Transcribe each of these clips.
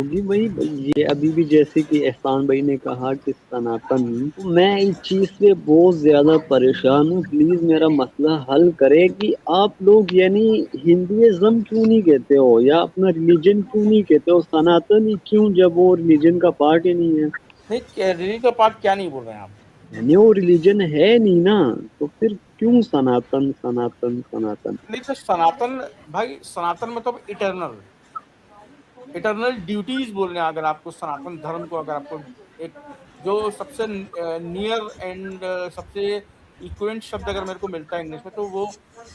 योगी भाई, ये अभी भी जैसे कि एहसान भाई ने कहा कि सनातन, तो मैं इस चीज से बहुत ज्यादा परेशान हूँ। प्लीज मेरा मसला हल करे कि आप लोग यानी हिंदुइज्म क्यों नहीं कहते हो, या अपना रिलीजन क्यों नहीं कहते हो, सनातन ही क्यों, जब वो रिलीजन का पार्ट ही नहीं है। नहीं, रिलीजन का पार्ट क्या नहीं बोल रहे हैं आप? यानी वो रिलीजन है नहीं ना, तो फिर क्यों सनातन सनातन सनातन। नहीं तो सनातन, भाई सनातन मतलब इटर्नल, इटर्नल ड्यूटीज बोल रहे हैं। अगर आपको सनातन धर्म को, अगर आपको एक जो सबसे नियर एंड सबसे इक्विवेलेंट शब्द अगर मेरे को मिलता है इंग्लिश में, तो वो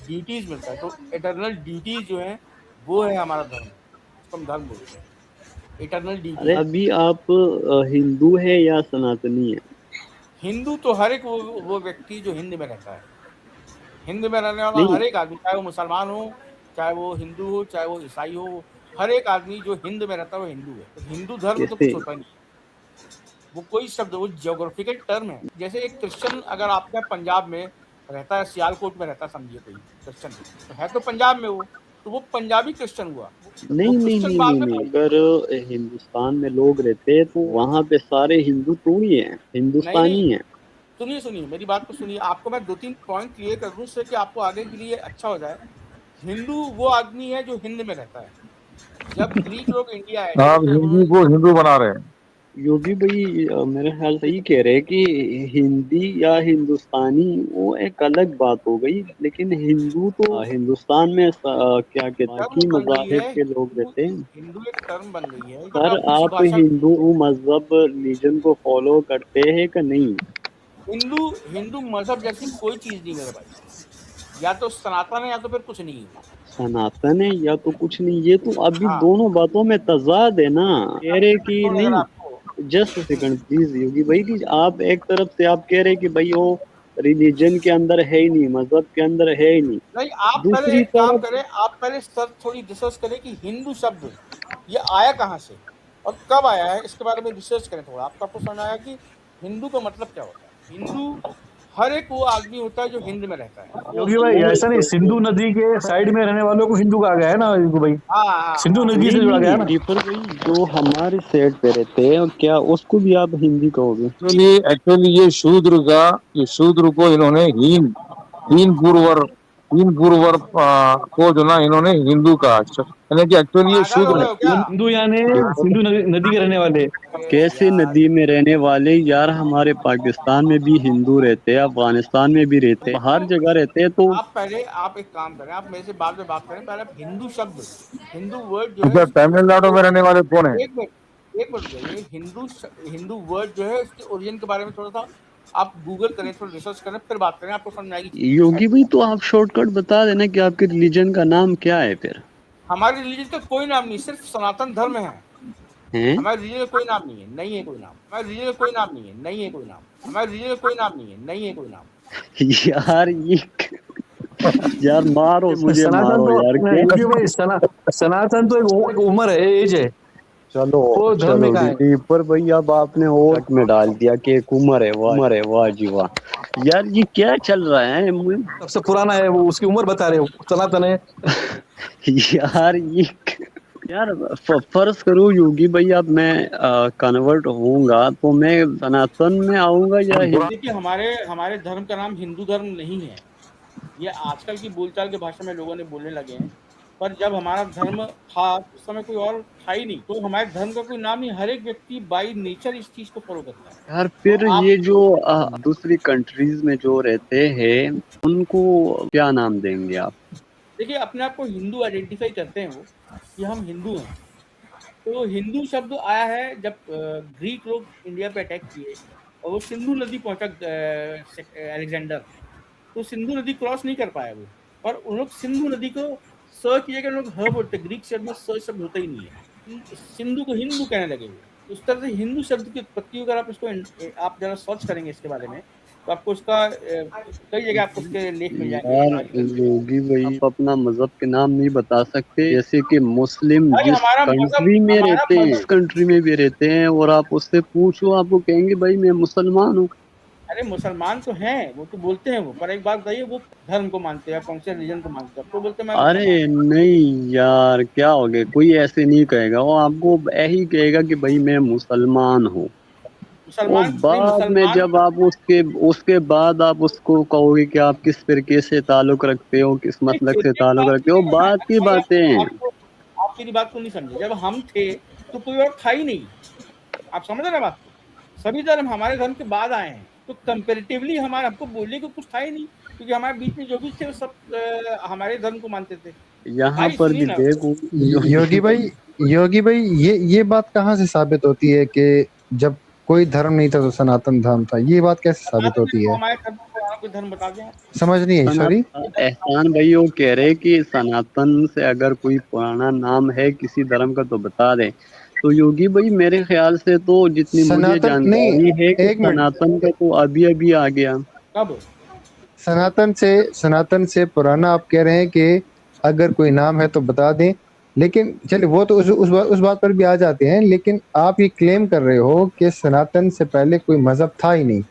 ड्यूटीज मिलता है। तो इटर्नल ड्यूटीज जो है वो है हमारा धर्म, उसको हम धर्म बोलते हैं, इटर्नल अरे ड्यूटीज। अभी आप हिंदू है या सनातनी है? हिंदू तो हर एक वो व्यक्ति जो हिंद में रहता है, हिंद में रहने वाला नहीं, हर एक आदमी, चाहे वो मुसलमान हो, चाहे वो हिंदू हो, चाहे वो ईसाई हो, हर एक आदमी जो हिंद में रहता है वो हिंदू है। तो हिंदू धर्म तो जैसे कुछ होता नहीं, वो कोई शब्द, वो जियोग्राफिकल टर्म है। जैसे एक क्रिश्चियन अगर आपका पंजाब में रहता है, सियालकोट में रहता है, समझिए कोई क्रिश्चियन, तो है तो पंजाब में वो, तो वो पंजाबी क्रिश्चियन हुआ। वो नहीं नहीं क्रिश्चियन नहीं बाद नहीं में नहीं, बन गया। अगर हिंदुस्तान में लोग रहते हैं तो वहां पे सारे हिंदू थोड़ी हैं, नहीं नहीं, हिंदुस्तानी हैं। सुनिए सुनिए, मेरी बात को सुनिए। आपको मैं दो तीन पॉइंट क्लियर कर दूं, उससे कि आपको आगे के लिए अच्छा हो जाए। हिंदू वो आदमी है जो हिंद में रहता है। जब ग्रीक लोग इंडिया आए थे, आप जब हिंदी उन्होंने, को हिंदू बना रहे हैं। योगी भाई मेरे ख्याल से ये कह रहे हैं कि हिंदी या हिंदुस्तानी वो एक अलग बात हो गई, लेकिन हिंदू तो हिंदुस्तान में क्या कहते हैं, टर्म बाकी बन गई मज़ाहिब है के लोग हिंदू। रहते हैं। हिंदू एक टर्म बन गई है कि सर आप जिस आप भाषा, हिंदू मजहब रिलीजन को फॉलो करते हैं कि नहीं? हिंदू हिंदू मजहब जैसी कोई चीज नहीं मेरे भाई। या तो सनातन है या तो फिर कुछ नहीं है। सनातन है या तो कुछ नहीं, ये तो अभी हाँ, दोनों बातों में तजाद है ना, कह रहे कि अगर नहीं। आपको, जस्ट सेकंड प्लीज योगी भाई की, आप एक तरफ से आप कह रहे कि भाई वो रिलीजन के अंदर है ही नहीं, मजहब के अंदर है ही नहीं, नहीं, आप पहले दूसरी एक काम तरफ। करें, आप पहले सर थोड़ी रिसर्च करें कि हिंदू शब्द ये आया कहाँ से और कब आया है, इसके बारे में रिसर्च करें थोड़ा। आपको समझ आया कि हिंदू का मतलब क्या होता है। हिंदू हर एक वो आदमी होता है जो हिंद में रहता है। योगी भाई ऐसा नहीं, सिंधु नदी के साइड में रहने वालों को हिंदू कहा गया है ना योगी भाई, हाँ हाँ सिंधु हाँ। नदी नहीं से जुड़ा नहीं गया है नहीं, ना। दीपक भाई जो हमारे सेट पे रहते हैं, क्या उसको भी आप हिंदी कहोगे? एक्चुअली ये शूद्र को इन्होंने हीन गुरुवर को जो ना इन्होंने हिंदू कहा, यानी कि एक्चुअली ये पागल हो शूद्र गए है। हो क्या? हिंदू यानी दीपक, सिंधु नदी के रहने वाले। अरे कैसे यार, नदी में रहने वाले यार, हमारे पाकिस्तान में भी हिंदू रहते हैं, अफगानिस्तान में भी रहते नहीं हैं, तो हर जगह रहते हैं तो। आप पहले, आप एक काम करें, आप मेरे से बाद में बात करें। पहले आप हिंदू शब्द, हिंदू वर्ड जो है अच्छा, इसकी तमिलनाडु में रहने वाले कौन है? एक मिनट, एक मिनट जाइए। हिंदू वर्ड जो है उसके ओरिजिन के बारे में थोड़ा सा आप गूगल करें, थोड़ा रिसर्च करें, फिर बात करें, आपको समझ में आएगी चीज है योगी क्या भाई है। तो आप शॉर्टकट बता देना कि आपके रिलीजन का नाम क्या है फिर। हमारे रिलीजन का कोई नाम नहीं, सिर्फ सनातन धर्म है। हैं? हमारे रिलीजन का कोई नाम नहीं है, नहीं है कोई नाम। हमारे रिलीजन का कोई नाम नहीं है, नहीं है कोई नाम। हमारे रिलीजन का कोई नाम नहीं है, नहीं है कोई नाम। यार ये यार मारो, मुझे सनातन मारो तो यार, क्या। योगी भाई सनातन तो एक उम्र है, एज है, चलो वो धर्म में चलो कहा है। दीपर भाई, अब आपने और शक में डाल दिया कि एक उम्र है, वाह जी वाह। यार ये क्या चल रहा है सबसे पुराना है वो, उसकी उम्र बता रहे हो, सनातन है। यार ये, यार फर्ज करो योगी भाई, अब मैं कन्वर्ट होऊंगा तो मैं सनातन में आऊंगा या देखिए, हमारे हमारे धर्म का नाम हिंदू धर्म नहीं है। ये आजकल की बोलचाल की भाषा में लोगों ने बोलने लगे हैं। पर जब हमारा धर्म था उस समय कोई और था ही नहीं, तो हमारे धर्म का कोई नाम नहीं। हर एक व्यक्ति बाई नेचर इस चीज को फॉलो करता है। यार तो फिर आप ये जो दूसरी कंट्रीज में जो रहते हैं उनको क्या नाम देंगे आप? देखिए, अपने आप को हिंदू आइडेंटिफाई करते हैं वो, कि हम हिंदू हैं। तो हिंदू शब्द आया है जब ग्रीक लोग इंडिया पे अटैक किए और वो सिंधु नदी पहुंचा, अलेक्जेंडर, तो सिंधु नदी क्रॉस नहीं कर पाया वो। पर उन लोग सिंधु नदी को सर्च किए, लोग ह बोलते, ग्रीक शब्द में सर्च शब्द होता ही नहीं है। सिंधु को हिंदू कहने लगे वो। उस तरह से हिंदू शब्द की उत्पत्ति, अगर आप इसको आप जरा सर्च करेंगे इसके बारे में, तो आपको उसका कई जगह आपको उसके लेख मिल जाएंगे, यार आर्टिकल। योगी भाई, आप अपना मजहब के नाम नहीं बता सकते? जैसे कि मुस्लिम भाई जिस हमारा मजहब, कंट्री में हमारा रहते हैं, मजहब, उस कंट्री में भी रहते हैं, और आप उससे पूछो, आपको कहेंगे भाई मैं मुसलमान हूँ। अरे मुसलमान तो हैं, वो तो बोलते हैं वो, पर एक बात बताइए, वो धर्म को मानते हैं, कौन से रिलीजन को मानते हैं? तो बोलते हैं मैं अरे मुसलमान हूँ। नहीं यार, क्या हो गया, कोई ऐसे नहीं कहेगा, वो आपको यही कहेगा कि भाई मैं मुसलमान हूँ। वो मुसलमान नहीं, बाद में मुसलमान जब आप उसके उसके बाद आप उसको कहोगे कि आप किस फिरके से ताल्लुक रखते हो, किस नहीं, मसलक फिर से की ताल्लुक बात रखते हो, नहीं करना है बात की भाई, बातें हैं। आप मेरी बात को नहीं समझे। जब हम थे तो कोई और था ही नहीं, आप समझ रहे हैं बात को? सभी धर्म हमारे धर्म के बाद आए हैं, तो कंपेरेटिवली हमारे, हमको बोलने को कुछ था ही नहीं, क्योंकि हमारे बीच में जो भी थे वो सब हमारे धर्म को मानते थे। यहाँ भाई पर सुनिए भी ना, देखो योगी भाई, योगी भाई, ये बात कहाँ से साबित होती है कि जब कोई धर्म नहीं था तो सनातन धर्म था? ये बात कैसे साबित सनातन होती को है? हमारे धर्म को पुराना कोई धर्म बता दें आप। समझ नहीं आई, सॉरी। एहसान भाई वो कह रहे कि सनातन से अगर कोई पुराना नाम है किसी धर्म का तो बता दें। तो योगी भाई मेरे ख्याल से तो जितनी मुझे सनातन नहीं, जानकारी है कि एक मिनट। सनातन का तो अभी अभी आ गया। कब? सनातन से पुराना आप कह रहे हैं कि अगर कोई नाम है तो बता दें, लेकिन चलिए वो तो उस बात पर भी आ जाते हैं, लेकिन आप ये क्लेम कर रहे हो कि सनातन से पहले कोई मजहब था ही नहीं।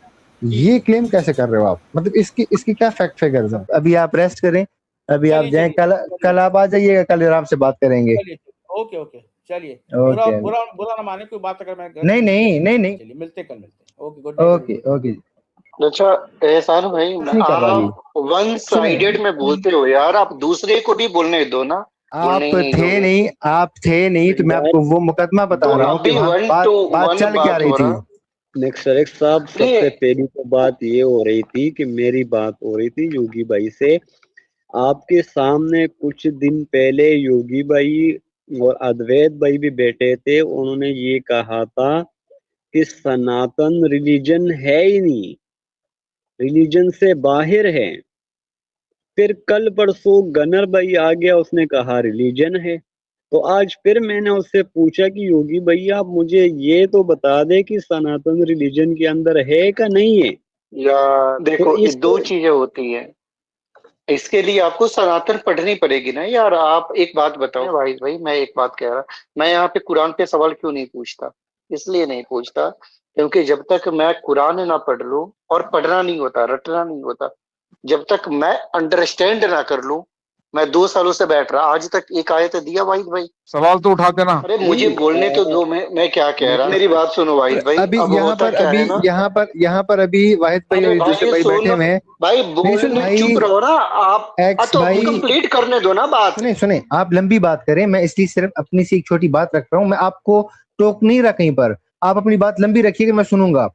जी ये क्लेम कैसे कर रहे हो आप? मतलब इसकी इसकी क्या फैक्ट फिगर्स हैं? अभी आप रेस्ट करें, अभी आप चलिए जाएं, चलिए कल कल आप आ जाइएगा, कल आराम से बात करेंगे। चलिए, ओके ओके, चलिए। बुरा ओके। बुरा बुरा ना माने कोई बात, अगर मैं गलत नहीं समझ गया नहीं तो। नहीं नहीं। चलिए, मिलते हैं, कल मिलते हैं। Okay, good night okay everyone. Okay. अच्छा, एहसान भाई, कुछ नहीं कर रहा जी। आप वन सुने, साइडेड में बोलते हो यार, आप दूसरे को भी बोलने दो ना। बोलने आप ही नहीं थे दोगे नहीं, आप थे नहीं, तो मैं यार आपको वो मुकदमा बता तो रहा हूँ कि अभी वहां वन बात टू बात वन चल क्या बात रही हो थी। रहा। नेक्स्ट साहब, सबसे नहीं, पहली तो बात ये हो रही थी कि मेरी बात हो रही थी योगी भाई से। आपके सामने कुछ दिन पहले योगी भाई और अद्वैत भाई भी बैठे थे, उन्होंने ये कहा था कि सनातन रिलीजन है ही नहीं, रिलीजन से बाहर है। फिर कल परसों गनर भाई आ गया, उसने कहा रिलीजन है। तो आज फिर मैंने उससे पूछा कि योगी भाई आप मुझे ये तो बता दे कि सनातन रिलीजन के अंदर है का नहीं है। या तो देखो, ये इस दो चीजें होती हैं। इसके लिए आपको सनातन पढ़नी पड़ेगी ना यार। आप एक बात बताओ भाई, मैं एक बात कह रहा, मैं यहाँ पे कुरान पे सवाल क्यों नहीं पूछता? इसलिए नहीं पूछता क्योंकि जब तक मैं कुरान ना पढ़ लूं, और पढ़ना नहीं होता, रटना नहीं होता, जब तक मैं अंडरस्टैंड ना कर लूं, मैं 2 सालों से बैठ रहा, आज तक एक आयत दिया वाहिद भाई? सवाल तो उठाते ना। अरे मुझे नहीं बोलने तो दो, मैं क्या कह रहा, मेरी बात सुनो और वाहिद भाई। अभी अब यहाँ होता पर, क्या अभी है ना, यहाँ पर अभी वाहिद भाई अरे और दूसरे भाई भाई बैठे सुनो हुए हैं। भाई, नहीं सुन बोलने भाई, चुप रहो ना आप। एक्स तो भाई, कंप्लीट करने दो ना बात। सुने सुने, आप लंबी बात करें, मैं इसलिए सिर्फ अपनी सी एक छोटी बात रख रहा हूँ, मैं आपको टोक नहीं रहा कहीं पर। आप अपनी बात लंबी रखिएगा, मैं सुनूंगा।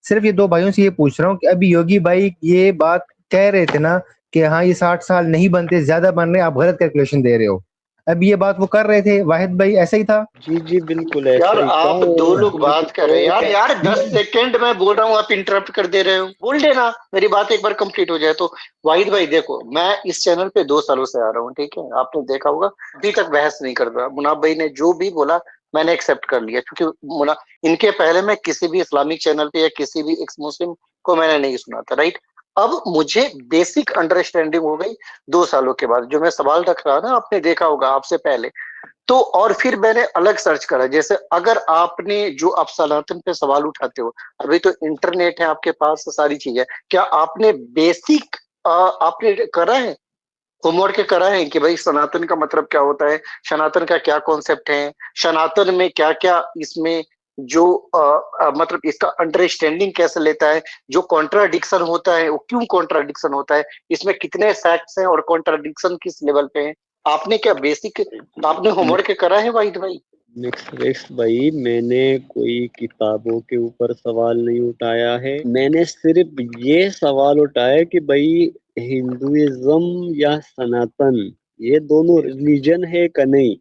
सिर्फ ये दो भाइयों से ये पूछ रहा हूँ कि अभी योगी भाई ये बात कह रहे थे ना कि हाँ ये 60 साल नहीं बनते, ज्यादा बन रहे, आप गलत कैलकुलेशन दे रहे हो। अब ये बात वो कर रहे थे, वाहिद भाई ऐसा ही था। जी जी बिल्कुल ऐसा यार ही था। आप दो लोग बात कर रहे हैं यार, 10 सेकंड में बोल रहा हूँ, आप इंटरप्ट कर दे रहे हो। बोल देना, मेरी बात एक बार कंप्लीट हो जाए तो। वाहिद भाई देखो, मैं इस चैनल पे 2 सालों से आ रहा हूँ, ठीक है, आपने देखा होगा, अभी तक बहस नहीं कर रहा। मुनाफ भाई ने जो भी बोला मैंने एक्सेप्ट कर लिया, क्योंकि इनके पहले मैं किसी भी इस्लामिक चैनल पे या किसी भी एक्स मुस्लिम को मैंने नहीं सुना था, राइट? अब मुझे बेसिक अंडरस्टैंडिंग हो गई 2 सालों के बाद। जो मैं सवाल रख रहा ना, आपने देखा होगा आपसे पहले, तो और फिर मैंने अलग सर्च करा। जैसे अगर आपने जो आप सनातन पे सवाल उठाते हो, अभी तो इंटरनेट है आपके पास, सारी चीजें, क्या आपने बेसिक आपने करा है, होमवर्क करा है कि भाई सनातन का मतलब क्या होता है, सनातन का क्या कॉन्सेप्ट है, सनातन में क्या क्या इसमें जो मतलब इसका अंडरस्टैंडिंग कैसे लेता है, जो कॉन्ट्राडिक्शन होता है वो क्यों कॉन्ट्राडिक्शन होता है, इसमें कितने फैक्ट्स हैं और कॉन्ट्राडिक्शन किस लेवल पे है? आपने क्या बेसिक, आपने होमवर्क करा है वाहिद भाई? नेक्स्ट भाई, मैंने कोई किताबों के ऊपर सवाल नहीं उठाया है, मैंने सिर्फ ये सवाल उठाया कि भाई हिंदुइज्म या सनातन ये दोनों रिलीजन है का नहीं।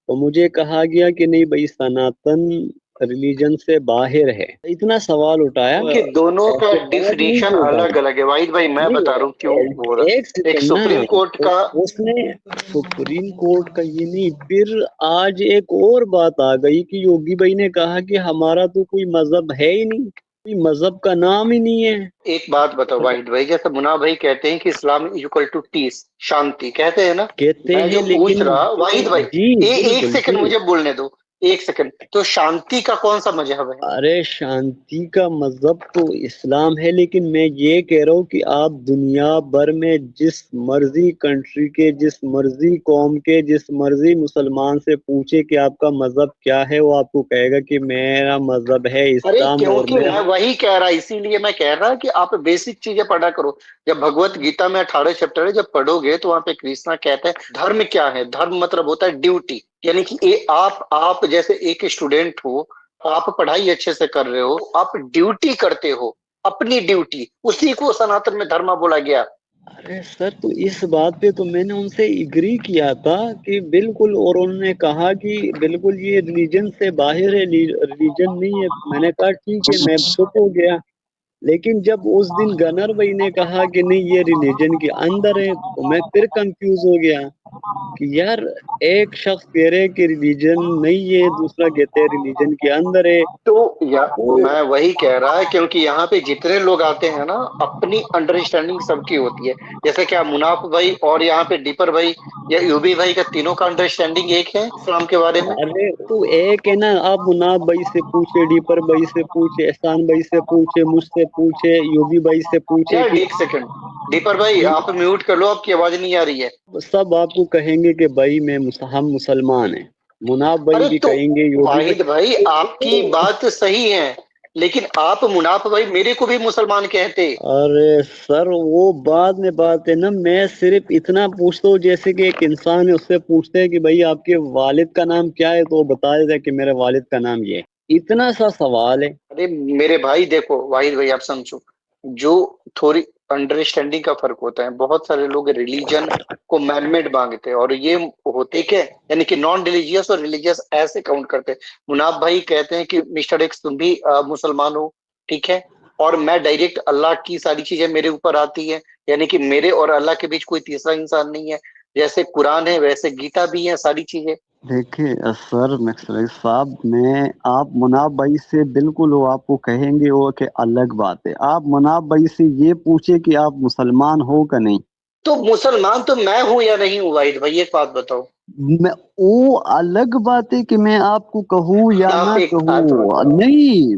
तो मुझे कहा गया कि नहीं भाई सनातन रिलीजन से बाहर है, इतना सवाल उठाया। क्योंकि दोनों का ऐसे बात नहीं डिफिनेशन होता अलग अलग है वाहिद भाई, मैं बता रहा हूँ क्यों हो नहीं, रहा। एक एक सेकंड सुप्रीम कोर्ट ना, का, उसने सुप्रीम कोर्ट का ये नहीं, फिर आज एक और बात आ गई कि योगी भाई ने कहा कि हमारा तो कोई मजहब है ही नहीं, कोई मजहब का नाम ही नहीं है। एक बात बताओ वाहिद भाई, जैसे मुना भाई कहते हैं कि इस्लाम इक्वल टू पीस, शांति कहते हैं ना, कहते मैं हैं जो पूछ लेकिन रहा वाहिद भाई, जी एक बिल्कुल सेकंड जी मुझे बोलने दो। एक सेकंड, तो शांति का कौन सा मजहब है? अरे शांति का मजहब तो इस्लाम है, लेकिन मैं ये कह रहा हूँ कि आप दुनिया भर में जिस मर्जी कंट्री के, जिस मर्जी कौम के, जिस मर्जी मुसलमान से पूछे कि आपका मजहब क्या है, वो आपको कहेगा कि मेरा मजहब है अरे इस्लाम। और क्योंकि मैं मैं वही कह रहा, इसीलिए मैं कह रहा कि आप बेसिक चीजें पढ़ा करो। जब भगवत गीता में 18 चैप्टर है, जब पढ़ोगे तो वहां पे कृष्णा कहते हैं धर्म क्या है। धर्म मतलब होता है ड्यूटी, यानी कि ये आप जैसे एक स्टूडेंट हो, आप पढ़ाई अच्छे से कर रहे हो, आप ड्यूटी करते हो, अपनी ड्यूटी, उसी को सनातन में धर्म बोला गया। अरे सर, तो इस बात पे तो मैंने उनसे एग्री किया था कि बिल्कुल, और उन्होंने कहा कि बिल्कुल ये रिलीजन से बाहर है, रिलीजन नहीं है। मैंने कहा ठीक है, मैं चुप हो गया। लेकिन जब उस दिन गनर भाई ने कहा कि नहीं ये रिलीजन के अंदर है, तो मैं फिर कंफ्यूज हो गया कि यार, एक शख्स कह रहे कि रिलीजन नहीं है, दूसरा कहते हैं रिलीजन के अंदर है। तो या तो मैं वही कह रहा है, क्योंकि यहाँ पे जितने लोग आते हैं ना, अपनी अंडरस्टैंडिंग सबकी होती है। जैसे क्या मुनाफ भाई और यहाँ पे दीपर भाई या यूबी भाई का, तीनों का अंडरस्टैंडिंग एक है इस्लाम के बारे में। अरे तो एक है ना, आप मुनाब भाई से पूछे, डीपर भाई से पूछे, एहसान भाई से पूछे, मुझसे पूछे, यूबी भाई से पूछे यार कि एक सेकंड, दीपर भाई आप म्यूट कर लो, आपकी आवाज नहीं आ रही है। सब आपको कहेंगे कि भाई हम मुसलमान हैं। मुनाब भाई अरे भी तो कहेंगे, यूबी वाहिद भाई आपकी भाई। बात सही है, लेकिन आप मुनाफ भाई मेरे को भी मुसलमान कहते। अरे सर, वो बाद में बात है ना। मैं सिर्फ इतना पूछता हूँ, जैसे कि एक इंसान है, उससे पूछते हैं कि भाई आपके वालिद का नाम क्या है, तो वो बता देता है कि मेरे वालिद का नाम ये है। इतना सा सवाल है। अरे मेरे भाई देखो, वाहिद भाई आप समझो, जो थोड़ी अंडरस्टैंडिंग का फर्क होता है। बहुत सारे लोग रिलीजन को मैनमेड मांगते हैं, और ये होते क्या है, यानी कि नॉन रिलीजियस और रिलीजियस ऐसे काउंट करते हैं। मुनाफ भाई कहते हैं कि मिस्टर एक्स तुम भी मुसलमान हो, ठीक है, और मैं डायरेक्ट अल्लाह की सारी चीजें मेरे ऊपर आती है, यानी कि मेरे और अल्लाह के बीच कोई तीसरा इंसान नहीं है। जैसे कुरान है वैसे गीता भी है, सारी चीजें। देखिए सर, मिस्टर साहब, मैं आप मुनाब भाई से बिल्कुल, वो आपको कहेंगे वो कि अलग बात है। आप मुनाब भाई से ये पूछे कि आप मुसलमान हो का नहीं। तो मुसलमान तो मैं हूं या नहीं हूँ वाहिद भाई, एक बात बताओ। मैं, वो अलग बात है कि मैं आपको कहूँ या आप ना एक बात कहूँ। बताओ। नहीं,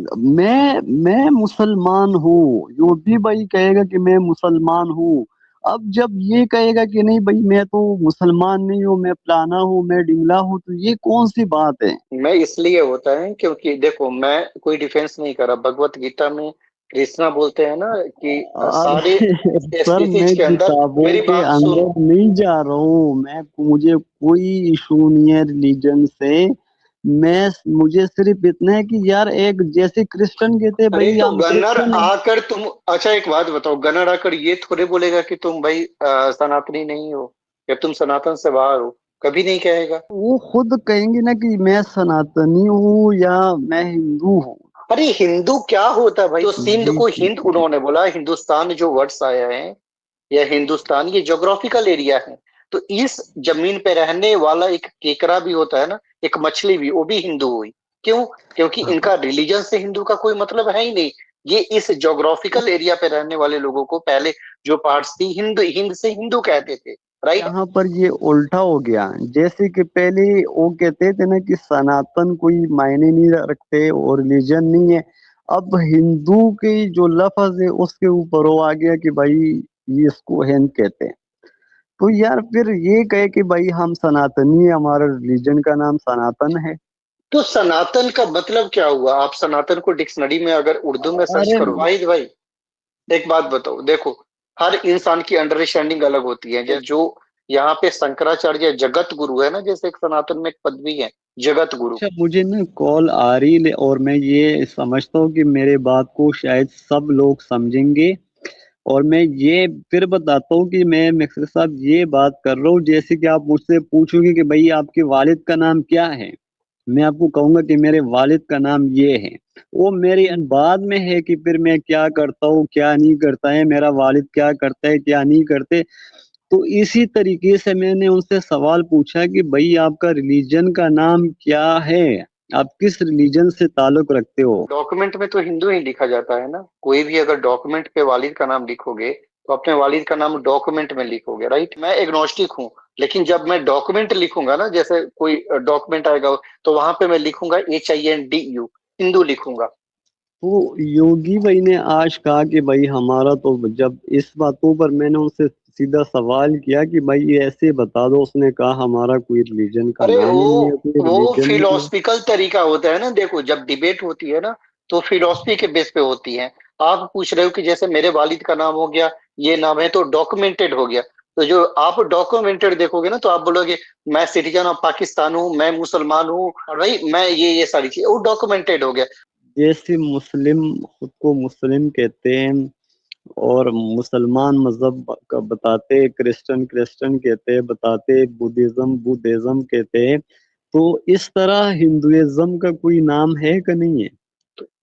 मैं मुसलमान हूँ। योगी भाई कहेगा कि मैं मुसलमान हूँ। अब जब ये कहेगा कि नहीं भाई मैं तो मुसलमान नहीं हूँ, मैं फलाना हूँ, मैं डिंगला हूँ, तो ये कौन सी बात है? मैं इसलिए होता है क्योंकि देखो, मैं कोई डिफेंस नहीं कर रहा। भगवत गीता में कृष्णा बोलते हैं ना कि सारे अरे सर, स्पीसीज मैं के अंदर, किताबों मेरी के बात सुन। अंदर नहीं जा रहा हूँ। मुझे कोई इशू नहीं है रिलीजन से। मुझे सिर्फ इतना है कि यार, एक जैसे क्रिश्चियन कहते हैं अरे भाई तो हम गनर क्रिश्चियन है। आकर तुम, अच्छा एक बात बताओ, गनर आकर ये थोड़े बोलेगा कि तुम भाई सनातनी नहीं हो, या तुम सनातन से बाहर हो, कभी नहीं कहेगा। वो खुद कहेंगे ना कि मैं सनातनी हूँ या मैं हिंदू हूँ। अरे हिंदू क्या होता है भाई? तो सिंध जी को जी हिंद उन्होंने बोला, हिंदुस्तान जो वर्ड्स आया है, या हिंदुस्तान ये ज्योग्राफिकल एरिया है। तो इस जमीन पे रहने वाला एक केकड़ा भी होता है ना, एक मछली भी, वो भी हिंदू हुई। क्यों? क्योंकि इनका रिलीजन से हिंदू का कोई मतलब है ही नहीं। ये इस ज्योग्राफिकल एरिया पे रहने वाले लोगों को पहले जो पार्ट्स थी, हिंद से हिंदू कहते थे, राइट। यहाँ पर ये उल्टा हो गया। जैसे कि पहले वो कहते थे ना कि सनातन कोई मायने नहीं रखते और रिलीजन नहीं है। अब हिंदू की जो लफ्ज है उसके ऊपर वो आ गया कि भाई ये इसको हिंद कहते हैं। तो यार फिर ये कहे कि भाई हम सनातनी है, हमारा रिलीजन का नाम सनातन है। तो सनातन का मतलब क्या हुआ? आप सनातन को डिक्शनरी में अगर उर्दू में सर्च अरे करो वाहिद भाई, एक बात बताओ, देखो हर इंसान की अंडरस्टैंडिंग अलग होती है। जैसे जो यहाँ पे शंकराचार्य जगत गुरु है ना, जैसे एक सनातन में एक पदवी है, जगत गुरु। अच्छा, मुझे ना कॉल आ रही और मैं ये समझता हूँ कि मेरे बात को शायद सब लोग समझेंगे। और मैं ये फिर बताता हूँ कि मैं मिक्सर साहब ये बात कर रहा हूँ, जैसे कि आप मुझसे पूछोगे कि भाई आपके वालिद का नाम क्या है, मैं आपको कहूंगा कि मेरे वालिद का नाम ये है। वो मेरी बाद में है कि फिर मैं क्या करता हूँ क्या नहीं करता है, मेरा वालिद क्या करता है क्या नहीं करते। तो इसी तरीके से मैंने उनसे सवाल पूछा कि भाई आपका रिलीजन का नाम क्या है, आप किस रिलीजन से ताल्लुक रखते हो। डॉक्यूमेंट में तो हिंदू ही लिखा जाता है ना। कोई भी अगर डॉक्यूमेंट पे वालिद का नाम लिखोगे, तो अपने वालिद का नाम डॉक्यूमेंट में लिखोगे, राइट। मैं एग्नोस्टिक हूँ, लेकिन जब मैं डॉक्यूमेंट लिखूंगा ना, जैसे कोई डॉक्यूमेंट आएगा, तो वहां पे मैं लिखूंगा HINDU, हिंदू लिखूंगा। तो योगी भाई ने आज कहा कि भाई हमारा तो, जब इस बातों पर मैंने उनसे सीधा सवाल किया कि भाई ये ऐसे बता दो, उसने कहा हमारा कोई रिलीजन का अरे नाम ही नहीं है, कोई वो रिलीजन नहीं है। फिलोसफिकल तरीका होता है ना। देखो, जब डिबेट होती है ना, तो फिलोसफी के बेस पे होती है। आप पूछ रहे हो कि जैसे मेरे वालिद का नाम हो गया, ये नाम है, तो डॉक्यूमेंटेड हो गया। तो जो आप डॉक्यूमेंटेड देखोगे ना, तो आप बोलोगे मैं सिटीजन ऑफ पाकिस्तान हूँ, मैं मुसलमान हूँ, और भाई मैं ये सारी चीज, वो डॉक्यूमेंटेड हो गया। जैसे मुस्लिम खुद को मुस्लिम कहते हैं, और मुसलमान मजहब का बताते, क्रिश्चियन क्रिश्चियन कहते हैं, बताते बुद्धिज्म बुद्धिज्म कहते हैं। तो इस तरह हिंदुइज्म का कोई नाम है कि नहीं है?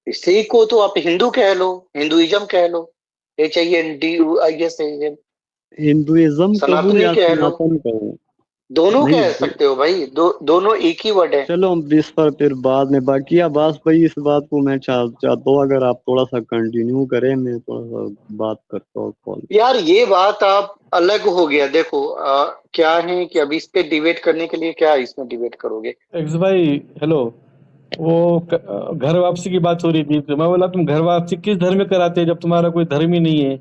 इसी को तो आप हिंदू कह लो, हिंदुइज्म कह लो, HINDUISM, हिंदुइज्म कहूँ सनातनी या कह लो, सनातन कहूँ? दोनों नहीं, कह सकते हो भाई, दोनों एक ही वर्ड है। चलो हम इस पर फिर बाद में, बाकी अब्बास भाई इस बात को मैं चाहता हूँ अगर आप थोड़ा सा कंटिन्यू करें, मैं थोड़ा सा बात करता हूँ कॉल। यार ये बात आप अलग हो गया। देखो क्या है कि अभी इस पे डिबेट करने के लिए, क्या इसमें डिबेट करोगे? एक्स भाई हेलो, वो घर वापसी की बात हो रही थी, तो मैं बोला तुम घर वापसी किस धर्म में कराते हैं जब तुम्हारा कोई धर्म ही नहीं है?